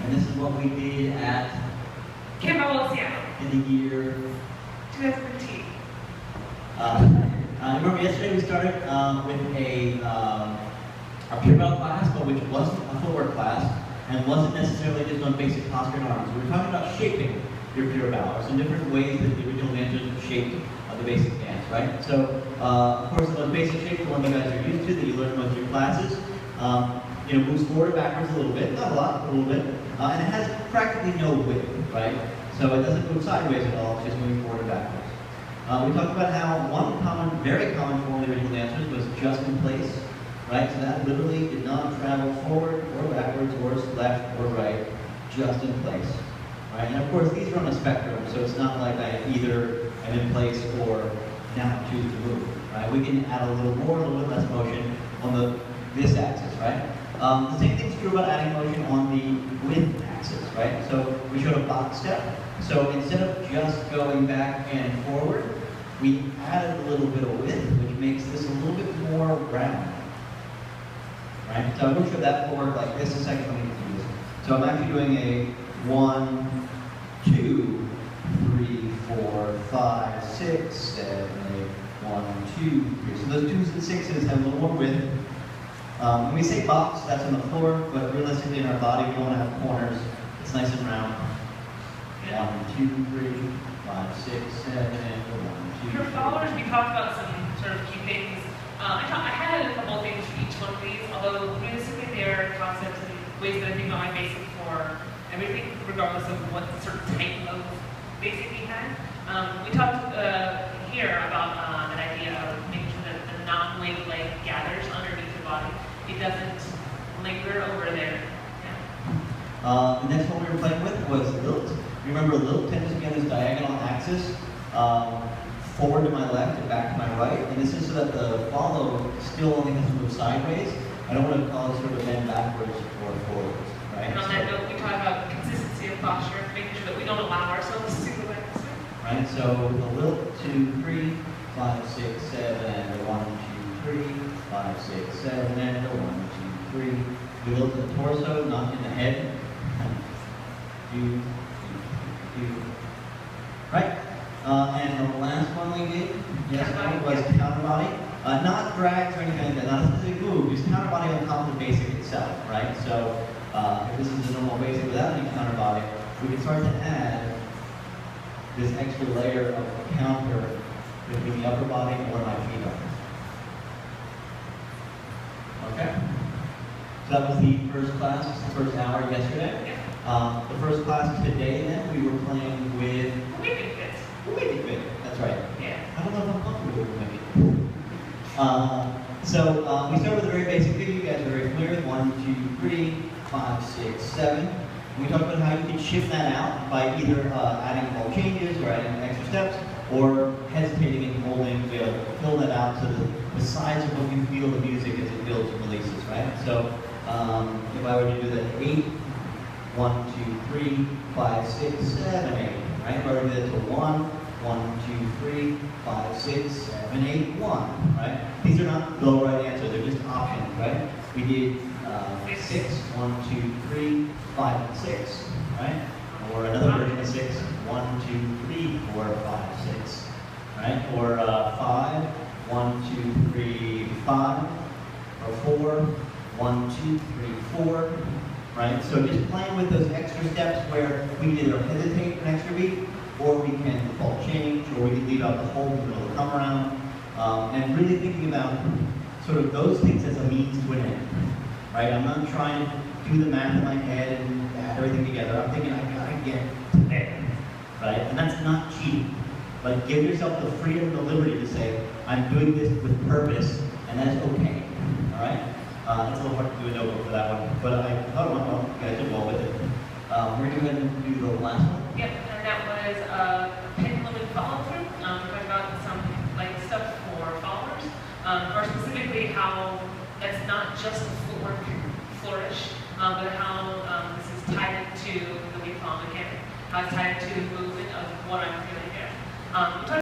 And this is what we did at Camp Balboa, Seattle. in the year 2015. Remember yesterday we started with a pure bell class, but which wasn't a footwork class and wasn't necessarily just on basic posture and arms. We were talking about shaping your pure bell, or some different ways that the original dancers shaped the basic dance, right? So, of course, the most basic shape, the one you guys are used to, that you learn in most of your classes, moves forward or backwards a little bit, not a lot, a little bit, and it has practically no width, right? So it doesn't move sideways at all, it's just moving forward or backwards. We talked about how one very common form of the original dancers was just in place, right? So that literally did not travel forward or backwards or left or right, just in place, right? And of course, these are on a spectrum, so it's not like I either am in place or now choose to move, right? We can add a little more, a little bit less motion on this axis, right? The same thing's true about adding motion on the width axis, right? So we showed a box step. So instead of just going back and forward, we added a little bit of width, which makes this a little bit more round, right? So I'm going to show that forward like this a second. Let me do this. So I'm actually doing a 1, 2, 3, 4, 5, 6, 7, 8, 1, 2, 3. So those 2s and 6s have a little more width. When we say box, that's on the floor, but realistically in our body, we don't want to have corners. It's nice and round. 1, 2, 3, 5, 6, 7, 1, 2. For followers, we talked about some sort of key things. I had a couple of things for each one of these, although realistically they are concepts and ways that I think about my basic for everything, regardless of what sort of type of basic we had. We talked here about an idea of making sure that the non-wing leg gathers underneath your body. It doesn't linger over there. Yeah. The next one we were playing with was lilt. Remember, lilt tends to be on this diagonal axis, forward to my left and back to my right. And this is so that the follow still only has to move sideways. I don't want to cause it sort of bend backwards or forwards, right? And on that note, we talk about consistency of posture, making sure that we don't allow ourselves to go back this way. Right, so the lilt, 2, 3, 5, 6, 7, and 1, 2, 3, 5, 6, 7, and 1, 2, 3. We lilt the torso, not in the head. Do. Right? And the last one we did, was counter body. Not drags or anything like that, not a specific move, just counter body on top of the basic itself, right? So if this is a normal basic without any counter body, we can start to add this extra layer of counter between the upper body and where my feet are. Okay? So that was the first class, the first hour yesterday. The first class today, then, we were playing with Waving fit. Waving fit, that's right. Yeah. I don't know if I'm comfortable with waving. So we started with a very basic figure you guys are very familiar with, 1, 2, 3, 5, 6, 7. And we talked about how you can shift that out by either adding ball changes or adding extra steps, or hesitating and holding to be able to fill that out to the size of what you feel the music as it builds and releases, right? So if I were to do that 8, 1, 2, 3, 5, 6, 7, 8, right? If I were to do that to 1, 1, 2, 3, 5, 6, 7, 8, 1, right? These are not the right answers, they're just options, right? We did 6, 1, 2, 3, 5, and 6, right? Or another version of 6, 1, 2, 3, 4, 5, 6, right? Or 5, 1, 2, 3, 5, or 4, 1, 2, 3, 4, right? So just playing with those extra steps where we can either hesitate an extra beat, or we can ball change, or we can leave out the hold in the middle of the come around, and really thinking about sort of those things as a means to an end, right? I'm not trying to do the math in my head and add everything together. I'm thinking I gotta get to there, right? And that's not cheating, but give yourself the freedom and the liberty to say, I'm doing this with purpose, and that's okay, all right? It's a little hard to do a notebook for that one, but I thought, well, you guys did well with it. We're going to do the last one. Yep, and that was pendulum and follow through. We talked about some light stuff for followers, or specifically how that's not just a footwork flourish, but how this is tied into the way following again, how it's tied to the movement of what I'm feeling here.